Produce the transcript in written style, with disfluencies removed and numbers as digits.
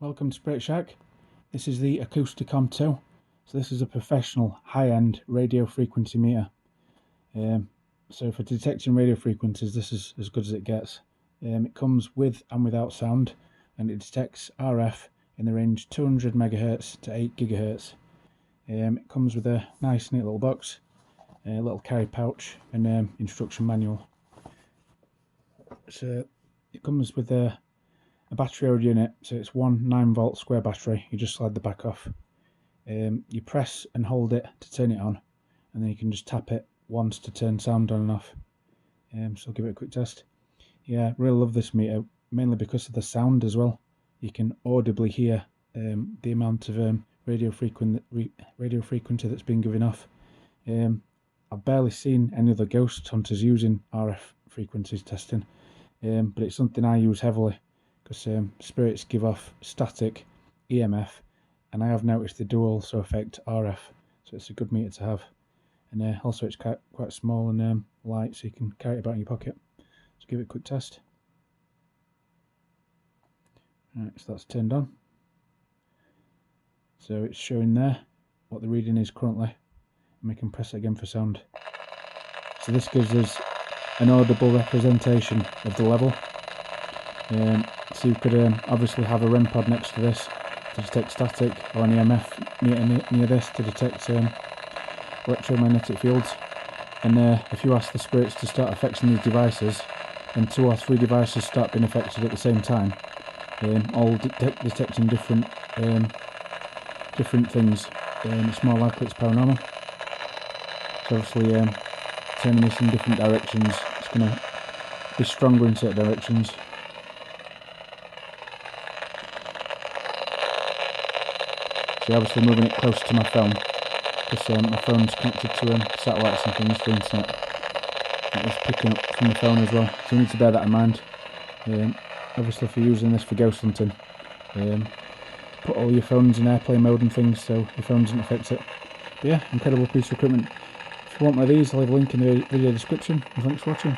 Welcome to Spirit Shack. This is the Acousticom 2. So this is a professional high-end radio frequency meter. So for detecting radio frequencies, this is as good as it gets. It comes with and without sound, and it detects RF in the range 200 MHz to 8 GHz. It comes with a nice neat little box, a little carry pouch, and instruction manual. So it comes with a battery hour unit, so it's one 9-volt square battery. You just slide the back off. You press and hold it to turn it on, and then you can just tap it once to turn sound on and off. So I'll give it a quick test. Yeah, really love this meter, mainly because of the sound as well. You can audibly hear the amount of radio frequency that's been given off. I've barely seen any other ghost hunters using RF frequencies testing, but it's something I use heavily, because spirits give off static, EMF, and I have noticed they do also affect RF, so it's a good meter to have. And also it's quite small and light, so you can carry it about in your pocket. So give it a quick test. Right, so that's turned on. So it's showing there what the reading is currently, and we can press it again for sound. So this gives us an audible representation of the level. So you could obviously have a REM pod next to this to detect static, or an EMF near this to detect electromagnetic fields. And if you ask the spirits to start affecting these devices, and 2 or 3 devices start being affected at the same time, all detecting different things, it's more likely it's paranormal. So obviously turning this in different directions, it's going to be stronger in certain directions. So obviously moving it close to my phone, because my phone's connected to satellites and things for internet. It was picking up from the phone as well, so you need to bear that in mind. Obviously if you're using this for ghost hunting, put all your phones in airplane mode and things so your phone doesn't affect it. But yeah, incredible piece of equipment. If you want one of these, I'll leave a link in the video description, and thanks for watching.